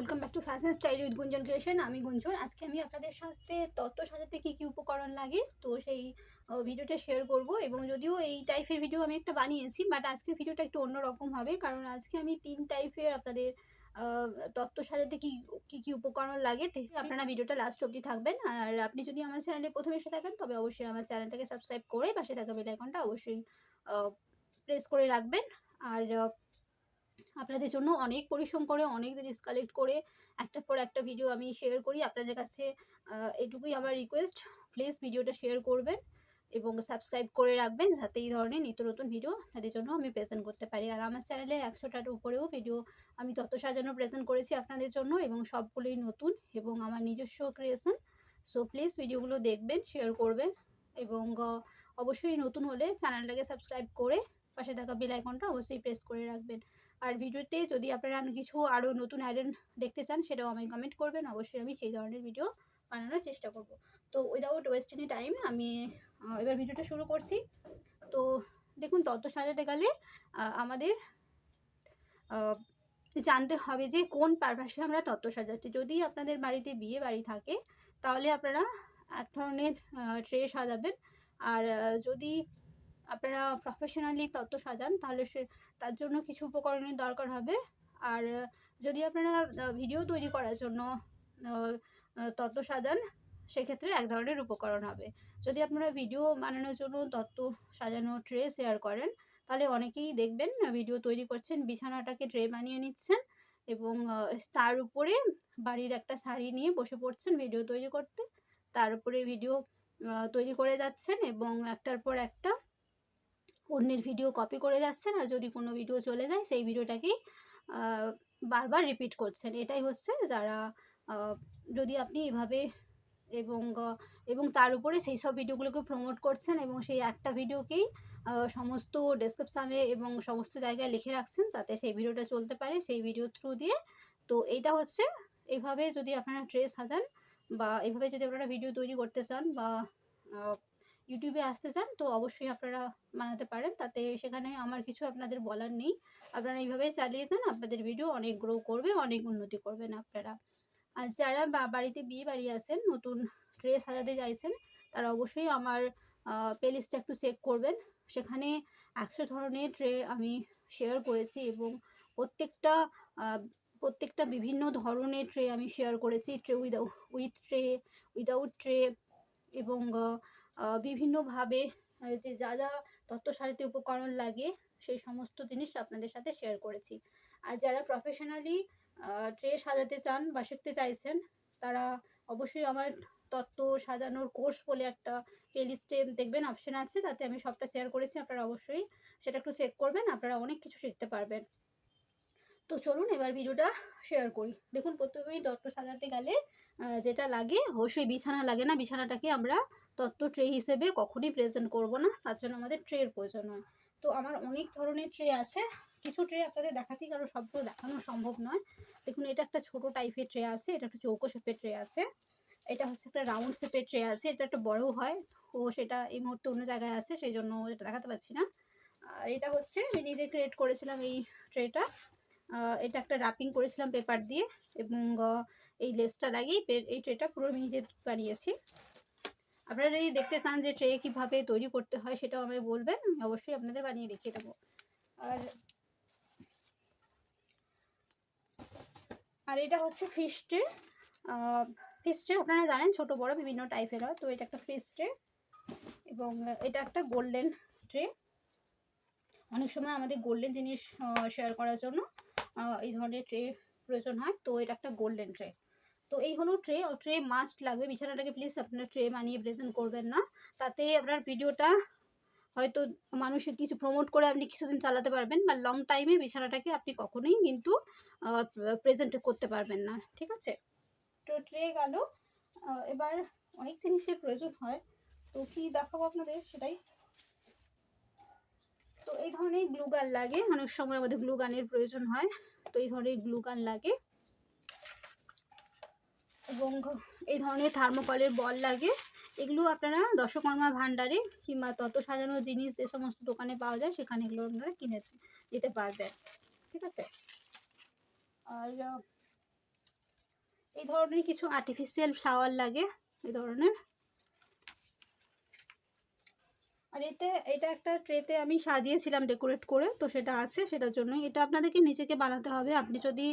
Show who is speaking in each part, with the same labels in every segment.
Speaker 1: Welcome back to fashion style with গুঞ্জন creation. আমি গুঞ্জন। আজকে আমি আপনাদের সাথে তত্ত্ব সাজাতে কী কী উপকরণ লাগে তো সেই ভিডিওটা শেয়ার করব। এবং যদিও এই টাইপের ভিডিও আমি একটা বানিয়েছি, বাট আজকের ভিডিওটা একটু অন্যরকম হবে, কারণ আজকে আমি 3 টাইপের আপনাদের তত্ত্ব সাজাতে কী কী উপকরণ লাগে আপনারা ভিডিওটা লাস্ট অবধি থাকবেন। আর আপনি যদি আমার চ্যানেলে প্রথমে এসে থাকেন তবে অবশ্যই আমার চ্যানেলটাকে সাবস্ক্রাইব করে পাশে থাকা বেল আইকনটা অবশ্যই প্রেস করে রাখবেন। আর আপনাদের জন্য অনেক পরিশ্রম করে অনেক জিনিস কালেক্ট করে একটার পর একটা ভিডিও আমি শেয়ার করি। আপনাদের কাছে এটুকুই আমার রিকোয়েস্ট, প্লিজ ভিডিওটা শেয়ার করবেন এবং সাবস্ক্রাইব করে রাখবেন, যাতে এই ধরনের নিত্য নতুন ভিডিও তাদের জন্য আমি প্রেজেন্ট করতে পারি। আর আমার চ্যানেলে 100টার উপরেও ভিডিও আমি তত সাজানো প্রেজেন্ট করেছি আপনাদের জন্য, এবং সবগুলোই নতুন এবং আমার নিজস্ব ক্রিয়েশন। সো প্লিজ ভিডিওগুলো দেখবেন, শেয়ার করবেন এবং অবশ্যই নতুন হলে চ্যানেলটাকে সাবস্ক্রাইব করে পাশে থাকা বেল আইকনটা অবশ্যই প্রেস করে রাখবেন। আর ভিডিওতে যদি আপনারা কিছু আরও নতুন আইটেম দেখতে চান সেটাও আমায় কমেন্ট করবেন, অবশ্যই আমি সেই ধরনের ভিডিও বানানোর চেষ্টা করব। তো উইদাউট ওয়েস্ট এনি টাইম আমি এবার ভিডিওটা শুরু করছি। তো দেখুন, তত্ত্ব সাজাতে গেলে আমাদের জানতে হবে যে কোন পারপাসে আমরা তত্ত্ব সাজাচ্ছি। যদি আপনাদের বাড়িতে বিয়ে বাড়ি থাকে তাহলে আপনারা এক ধরনের ট্রে সাজাবেন। আর যদি আপনারা প্রফেশনালি তত্ত্ব সাজান তাহলে তার জন্য কিছু উপকরণের দরকার হবে। আর যদি আপনারা ভিডিও তৈরি করার জন্য তত্ত্ব সাজান সেক্ষেত্রে এক ধরনের উপকরণ হবে। যদি আপনারা ভিডিও বানানোর জন্য তত্ত্ব সাজানো ট্রে শেয়ার করেন তাহলে অনেকেই দেখবেন ভিডিও তৈরি করছেন, বিছানাটাকে ট্রে বানিয়ে নিচ্ছেন এবং তার উপরে বাড়ির একটা শাড়ি নিয়ে বসে পড়ছেন ভিডিও তৈরি করতে। তার উপরে ভিডিও তৈরি করে যাচ্ছেন এবং একটার পর একটা অন্যের ভিডিও কপি করে যাচ্ছেন। আর যদি কোনো ভিডিও চলে যায় সেই ভিডিওটাকেই বারবার রিপিট করছেন। এটাই হচ্ছে যারা যদি আপনি এভাবে এবং তার উপরে সেই সব ভিডিওগুলোকে প্রমোট করছেন এবং সেই একটা ভিডিওকেই সমস্ত ডেসক্রিপশানে এবং সমস্ত জায়গায় লিখে রাখছেন যাতে সেই ভিডিওটা চলতে পারে সেই ভিডিওর থ্রু দিয়ে। তো এইটা হচ্ছে, এইভাবে যদি আপনারা ট্রে সাজান বা এইভাবে যদি আপনারা ভিডিও তৈরি করতে চান বা ইউটিউবে আসতে চান তো অবশ্যই আপনারা বানাতে পারেন, তাতে সেখানে আমার কিছু আপনাদের বলার নেই। আপনারা এইভাবেই চালিয়ে যান, আপনাদের ভিডিও অনেক গ্রো করবে, অনেক উন্নতি করবেন আপনারা। আর যারা বাড়িতে বিয়ে বাড়ি আছেন, নতুন ট্রে সাজাতে চাইছেন, তারা অবশ্যই আমার প্লেলিস্টটা একটু চেক করবেন। সেখানে 100 ধরনের ট্রে আমি শেয়ার করেছি এবং প্রত্যেকটা বিভিন্ন ধরনের ট্রে আমি শেয়ার করেছি। Tray with tray, without tray এবং বিভিন্নভাবে যে যা যা তত্ত্ব সাজাতে উপকরণ লাগে সেই সমস্ত জিনিস আপনাদের সাথে শেয়ার করেছি। আর যারা প্রফেশনালি ট্রে সাজাতে চান বা শিখতে চাইছেন তারা অবশ্যই আমার তত্ত্ব সাজানোর কোর্স বলে একটা প্লেলিস্টে দেখবেন অপশন আছে, তাতে আমি সবটা শেয়ার করেছি। আপনারা অবশ্যই সেটা একটু চেক করবেন, আপনারা অনেক কিছু শিখতে পারবেন। তো চলুন এবার ভিডিওটা শেয়ার করি। দেখুন, প্রথমেই তত্ত্ব সাজাতে গেলে যেটা লাগে, অবশ্যই বিছানা লাগে না। বিছানাটাকে আমরা তত্ত্ব ট্রে হিসেবে কখনই প্রেজেন্ট করব না, তার জন্য আমাদের ট্রের প্রয়োজন হয়। তো আমার অনেক ধরনের ট্রে আছে, কিছু ট্রে আপনাদের দেখাচ্ছি কারণ সবগুলো দেখানো সম্ভব নয়। দেখুন, এটা একটা ছোট টাইপের ট্রে আছে, এটা একটা চৌকো শেপের ট্রে আছে, এটা হচ্ছে একটা রাউন্ড শেপের ট্রে আছে, এটা একটা বড় হয়। ও সেটা এই মুহূর্তে অন্য জায়গায় আছে, সেই জন্য এটা দেখাতে পারছি না। আর এটা হচ্ছে আমি নিজে ক্রিয়েট করেছিলাম এই ট্রেটা। এটা একটা র্যাপিং করেছিলাম পেপার দিয়ে এবং এই লেসটা লাগিয়ে এই ট্রেটা পুরো আমি নিজে বানিয়েছি। আপনারা যদি দেখতে চান যে ট্রে কীভাবে তৈরি করতে হয় সেটাও আমায় বলবেন, আমি অবশ্যই আপনাদের বানিয়ে দেখিয়ে দেবো। আর এটা হচ্ছে ফিশ ট্রে। ফিশ ট্রে আপনারা জানেন ছোট বড় বিভিন্ন টাইপের হয়, তো এটা একটা ফিশ ট্রে এবং এটা একটা গোল্ডেন ট্রে। অনেক সময় আমাদের গোল্ডেন জিনিস শেয়ার করার জন্য এই ধরনের ট্রে প্রয়োজন হয়, তো এটা একটা গোল্ডেন ট্রে। তো এই হলো ট্রে মাস্ট লাগবে। বিছানাটাকে প্লিজ আপনারা ট্রে বানিয়ে প্রেজেন্ট করবেন না, তাতে আপনার ভিডিওটা হয়তো মানুষের কিছু প্রমোট করে আপনি কিছুদিন চালাতে পারবেন, বা লং টাইমে বিছানাটাকে আপনি কখনোই কিন্তু প্রেজেন্ট করতে পারবেন না, ঠিক আছে? তো ট্রে গেল। এবার অনেক জিনিসের প্রয়োজন হয়, তো কি দেখাবো আপনাদের সেটাই। তো এই ধরনের গ্লু গান লাগে, অনেক সময় আমাদের গ্লু গানের প্রয়োজন হয়, তো এই ধরনের গ্লু গান লাগে এবং এই ধরনের থার্মোকলের বল লাগে। এগুলো আপনারা দশকর্মা ভাণ্ডারে কিংবা তত্ত্ব সাজানো জিনিস যে সমস্ত দোকানে পাওয়া যায় সেখানে এগুলো আপনারা কিনে দিতে পারবেন, ঠিক আছে? আর এই ধরনের কিছু আর্টিফিশিয়াল ফ্লাওয়ার লাগে এই ধরনের। আর এটা একটা ট্রেতে আমি সাজিয়েছিলাম ডেকোরেট করে, তো সেটা আছে, সেটার জন্য এটা আপনাদেরকে নিজেকে বানাতে হবে। আপনি যদি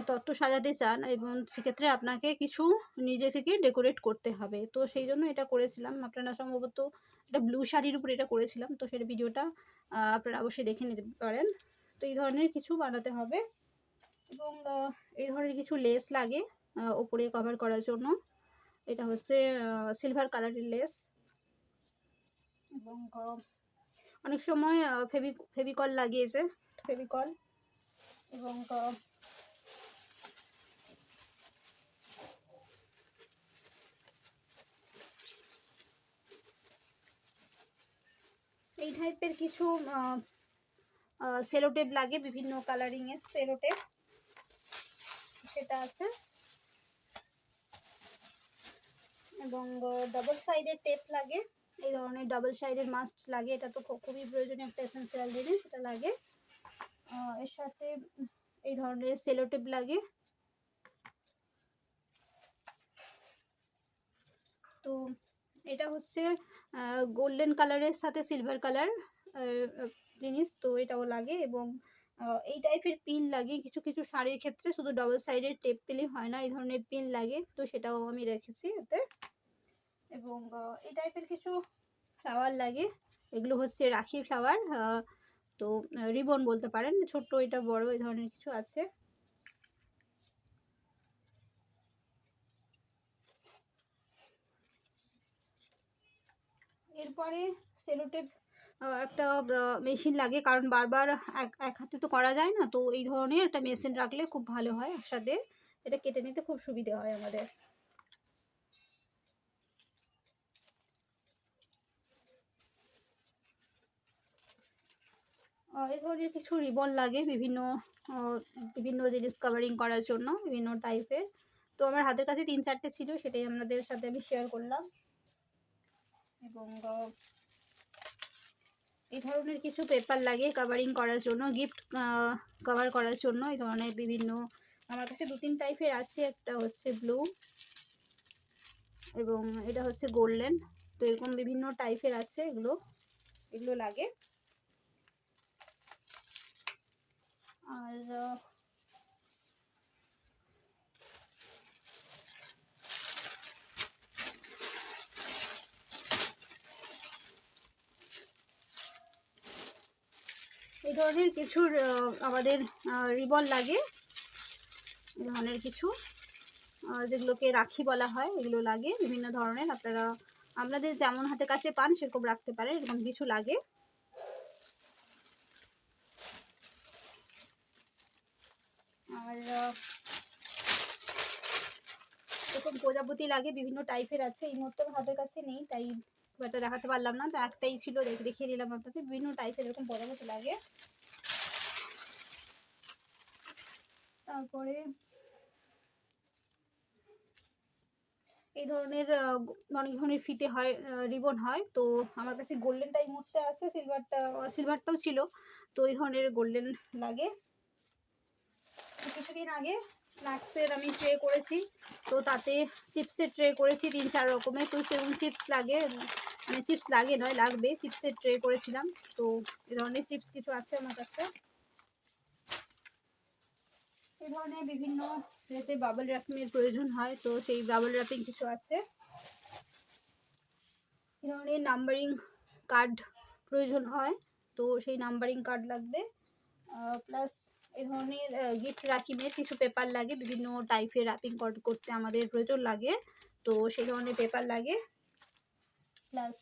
Speaker 1: তত্ত্ব সাজাতে চান এবং সেক্ষেত্রে আপনাকে কিছু নিজে থেকে ডেকোরেট করতে হবে, তো সেই জন্য এটা করেছিলাম। আপনারা সম্ভবত এটা ব্লু শাড়ির উপর এটা করেছিলাম, তো সেটা ভিডিওটা আপনারা অবশ্যই দেখে নিতে পারেন। তো এই ধরনের কিছু বানাতে হবে এবং এই ধরনের কিছু লেস লাগে ওপরে কভার করার জন্য। এটা হচ্ছে সিলভার কালারের লেস এবং অনেক সময় ফেভিকল লাগিয়েছে, ফেভিকল এবং এই টাইপের কিছু সেলোটেপ লাগে, বিভিন্ন কালারিংয়ের সেলোটেপ, সেটা আছে এবং ডাবল সাইডের টেপ লাগে। এই ধরনের ডাবল সাইডের মাস্ট লাগে, এটা তো খুবই প্রয়োজনীয় একটা এসেন্সিয়াল জিনিস, এটা লাগে। এর সাথে এই ধরনের সেলোটেপ লাগে। তো এটা হচ্ছে গোল্ডেন কালারের সাথে সিলভার কালার জিনিস, তো এটাও লাগে এবং এই টাইপের পিন লাগে কিছু কিছু শাড়ির ক্ষেত্রে, শুধু ডাবল সাইডের টেপ দিলেই হয় না, এই ধরনের পিন লাগে, তো সেটাও আমি রেখেছি এতে। এবং এই টাইপের কিছু ফ্লাওয়ার লাগে, এগুলো হচ্ছে রাখি ফ্লাওয়ার, তো রিবন বলতে পারেন, ছোট্ট এটা বড় এই ধরনের কিছু আছে। এরপরে সেলোটেপ একটা মেশিন লাগে, কারণ বারবার এক হাতে তো করা যায় না, তো এই ধরনের একটা মেশিন রাখলে খুব ভালো হয়, একসাথে এটা কেটে নিতে খুব সুবিধে হয় আমাদের। এই ধরনের কিছু রিবন লাগে বিভিন্ন বিভিন্ন জিনিস কাভারিং করার জন্য, বিভিন্ন টাইপের। তো আমার হাতের কাছে 3-4টে ছিল, সেটাই আপনাদের সাথে আমি শেয়ার করলাম। এবং এই ধরনের কিছু পেপার লাগে কাভারিং করার জন্য, গিফট কভার করার জন্য। এই ধরনের বিভিন্ন আমার কাছে 2-3 টাইপের আছে, একটা হচ্ছে ব্লু এবং এটা হচ্ছে গোল্ডেন, তো এরকম বিভিন্ন টাইপের আছে, এগুলো লাগে। আর এই ধরনের কিছু আমাদের রিবন লাগে, এই ধরনের কিছু যেগুলোকে রাখি বলা হয়, এগুলো লাগে বিভিন্ন ধরনের। আপনারা আপনাদের যেমন হাতের কাছে পান সেরকম রাখতে পারেন, এরকম কিছু লাগে। আর এরকম প্রজাপতি লাগে, বিভিন্ন টাইপের আছে, এই মুহূর্তে আমার হাতের কাছে নেই তাই খুব একটা দেখাতে পারলাম না, তো একটাই ছিল, দেখিয়ে নিলাম আপনাকে। বিভিন্ন টাইপের এরকম প্রজাপতি লাগে। তারপরে এই ধরনের অনেক ধরনের ফিতে হয়, রিবন হয়, তো আমার কাছে গোল্ডেনটা এই মুহূর্তে আছে, সিলভারটাও ছিল, তো এই ধরনের গোল্ডেন লাগে। কিছুদিন আগে স্ন্যাক্সের আমি ট্রে করেছি, তো তাতে চিপসের ট্রে করেছি 3-4 রকমের, তো সেরকম চিপস লাগে, মানে চিপস লাগে নয়, লাগবে, চিপসের ট্রে করেছিলাম, তো এই ধরনের চিপস কিছু আছে আমার কাছে। এই ধরনের বিভিন্ন ট্রেতে বাবল র্যাপিংয়ের প্রয়োজন হয়, তো সেই বাবল র্যাপিং কিছু আছে। এই ধরনের নাম্বারিং কার্ড প্রয়োজন হয়, তো সেই নাম্বারিং কার্ড লাগবে। প্লাস এই ধরনের গিফট র্যাপিংয়ের কিছু পেপার লাগে, বিভিন্ন টাইপের র্যাপিং করতে আমাদের প্রয়োজন লাগে, তো সেই ধরনের পেপার লাগে। প্লাস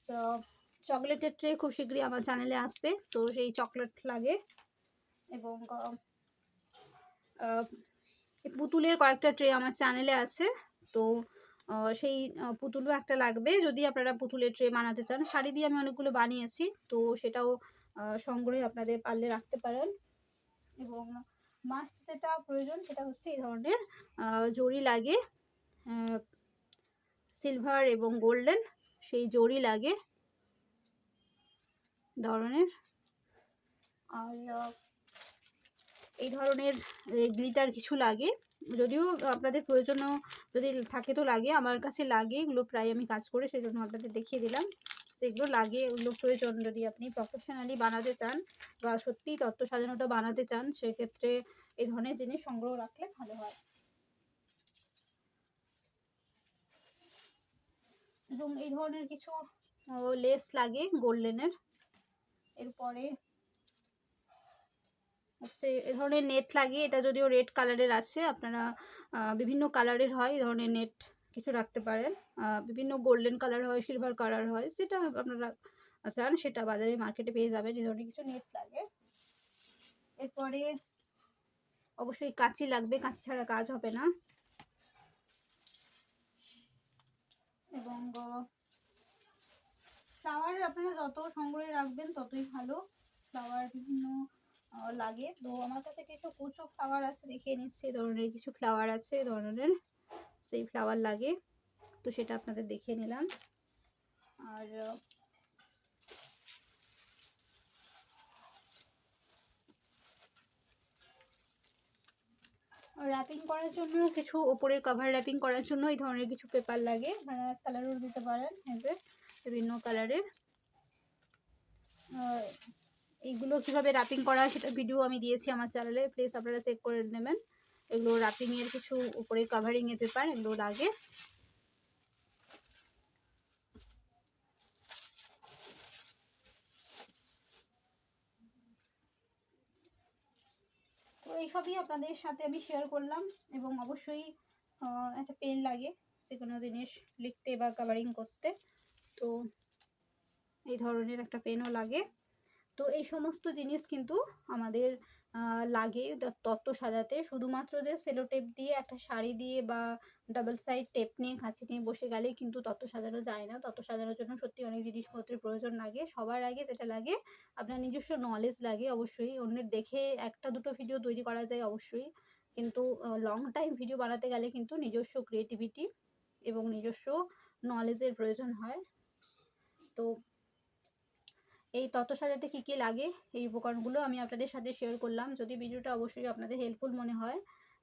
Speaker 1: চকলেটের ট্রে খুব শীঘ্রই আমার চ্যানেলে আসবে, তো সেই চকলেট লাগে। এবং পুতুলের কয়েকটা ট্রে আমার চ্যানেলে আছে, তো সেই পুতুলও একটা লাগবে যদি আপনারা পুতুলের ট্রে বানাতে চান। শাড়ি দিয়ে আমি অনেকগুলো বানিয়েছি, তো সেটাও সংগ্রহে আপনাদের পারলে রাখতে পারেন। এবং মাস্ট যেটা প্রয়োজন সেটা হচ্ছে এই ধরনের জড়ি লাগে, সিলভার এবং গোল্ডেন, সেই জড়ি লাগে ধরনের। আর এই ধরনের গ্লিটার কিছু লাগে, যদিও আপনাদের প্রয়োজনও যদি থাকে তো লাগে, আমার কাছে লাগে, এগুলো প্রায় আমি কাজ করে সেই জন্য আপনাদের দেখিয়ে দিলাম। যেগুলো লাগে ওগুলো প্রয়োজন, যদি আপনি প্রফেশনালি বানাতে চান বা সত্যিই তত্ত্ব সাজানোটা বানাতে চান, সেক্ষেত্রে এই ধরনের জিনিস সংগ্রহ রাখলে ভালো হয়। এবং এই ধরনের কিছু লেস লাগে গোল্ডেনের। এরপরে হচ্ছে এ ধরনের নেট লাগে, এটা যদিও রেড কালারের আছে, আপনারা বিভিন্ন কালারের হয় এই ধরনের নেট কিছু রাখতে পারেন। বিভিন্ন গোল্ডেন কালার হয়, সিলভার কালার হয়, যেটা আপনারা চান সেটা বাজারে মার্কেটে পেয়ে যাবেন। এই ধরনের কিছু নেট লাগে। এরপরে অবশ্যই কাঁচি লাগবে, কাঁচি ছাড়া কাজ হবে না। এবং ফ্লাওয়ার আপনারা যত সংগ্রহে রাখবেন ততই ভালো। ফ্লাওয়ার বিভিন্ন লাগে। তো আমার কাছে কিছু কুচো ফ্লাওয়ার আছে, দেখিয়ে নিচ্ছি। এই ধরনের কিছু ফ্লাওয়ার আছে, এই ধরনের সেই ফ্লাওয়ার লাগে, তো সেটা আপনাদের দেখিয়ে নিলাম। আর র্যাপিং করার জন্য কিছু ওপরের কভার র্যাপিং করার জন্য এই ধরনের কিছু পেপার লাগে, আপনারা কালারও দিতে পারেন, এই যে বিভিন্ন কালারের। এইগুলো কীভাবে র্যাপিং করা সেটা ভিডিও আমি দিয়েছি আমার চ্যানেলে, প্লিজ আপনারা চেক করে নেবেন। এগুলো র্যাপিংয়ের কিছু উপরে কাভারিংয়ের পেপার, এগুলো লাগে। তো এইসবই আপনাদের সাথে আমি শেয়ার করলাম। এবং অবশ্যই একটা পেন লাগে যে কোনো জিনিস লিখতে বা কাভারিং করতে, তো এই ধরনের একটা পেনও লাগে। তো এই সমস্ত জিনিস কিন্তু আমাদের লাগে তত্ত্ব সাজাতে। শুধুমাত্র যে সেলো টেপ দিয়ে একটা শাড়ি দিয়ে বা ডাবল সাইড টেপ নিয়ে কাঁচি নিয়ে বসে গেলেই কিন্তু তত্ত্ব সাজানো যায় না। তত্ত্ব সাজানোর জন্য সত্যি অনেক জিনিসপত্রের প্রয়োজন লাগে। সবার আগে যেটা লাগে আপনার নিজস্ব নলেজ লাগে। অবশ্যই অন্যের দেখে একটা দুটো ভিডিও তৈরি করা যায় অবশ্যই, কিন্তু লং টাইম ভিডিও বানাতে গেলে কিন্তু নিজস্ব ক্রিয়েটিভিটি এবং নিজস্ব নলেজের প্রয়োজন হয়। তো এই তত্ত্ব সাজাতে কী কী লাগে এই উপকরণগুলো আমি আপনাদের সাথে শেয়ার করলাম। যদি ভিডিওটা অবশ্যই আপনাদের হেল্পফুল মনে হয়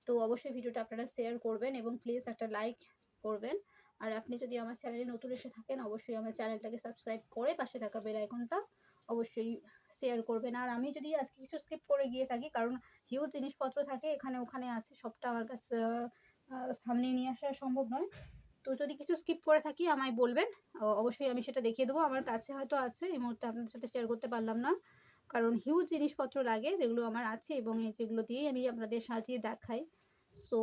Speaker 1: তো অবশ্যই ভিডিওটা আপনারা শেয়ার করবেন এবং প্লিজ একটা লাইক করবেন। আর আপনি যদি আমার চ্যানেলে নতুন এসে থাকেন অবশ্যই আমার চ্যানেলটাকে সাবস্ক্রাইব করে পাশে থাকা বেল আইকনটা অবশ্যই শেয়ার করবেন। আর আমি যদি আজকে কিছু স্কিপ করে গিয়ে থাকি, কারণ হিউজ জিনিসপত্র থাকে এখানে ওখানে আছে, সবটা আমার কাছে সামনে নিয়ে আসা সম্ভব নয়। তো যদি কিছু স্কিপ করে থাকি আমায় বলবেন, অবশ্যই আমি সেটা দেখিয়ে দেবো। আমার কাছে হয়তো আছে, এই মুহূর্তে আপনাদের সাথে শেয়ার করতে পারলাম না, কারণ হিউজ জিনিসপত্র লাগে যেগুলো আমার আছে এবং যেগুলো দিয়েই আমি আপনাদের সাজিয়ে দেখাই। সো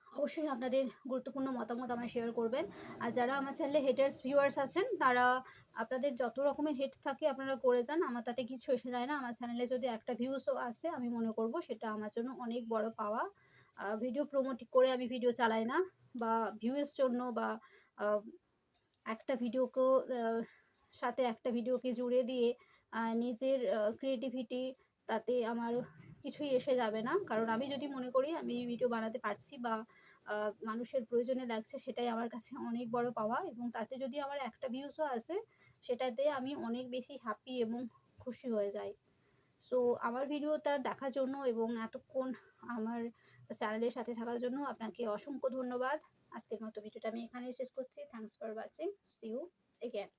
Speaker 1: অবশ্যই আপনাদের গুরুত্বপূর্ণ মতামত আমায় শেয়ার করবেন। আর যারা আমার চ্যানেলে হেটার্স ভিউয়ার্স আছেন তারা আপনাদের যত রকমের হেট থাকে আপনারা করে যান, আমার তাতে কিছু এসে যায় না। আমার চ্যানেলে যদি একটা ভিউসও আসে আমি মনে করব সেটা আমার জন্য অনেক বড় পাওয়া। ভিডিও প্রমোট করে আমি ভিডিও চালাই না, বা ভিউয়ের জন্য বা একটা ভিডিওকেও সাথে একটা ভিডিওকে জুড়ে দিয়ে নিজের ক্রিয়েটিভিটি তাতে আমার কিছুই এসে যাবে না। কারণ আমি যদি মনে করি আমি ভিডিও বানাতে পারছি বা মানুষের প্রয়োজনে লাগছে, সেটাই আমার কাছে অনেক বড় পাওয়া। এবং তাতে যদি আমার একটা ভিউসও আসে সেটাতে আমি অনেক বেশি হ্যাপি এবং খুশি হয়ে যাই। সো আমার ভিডিওটা দেখার জন্য এবং এতক্ষণ আমার চ্যানেলের সাথে থাকার জন্য আপনাকে অসংখ্য ধন্যবাদ। আজকের মতো ভিডিওটা আমি এখানেই শেষ করছি। Thanks for watching. See you again.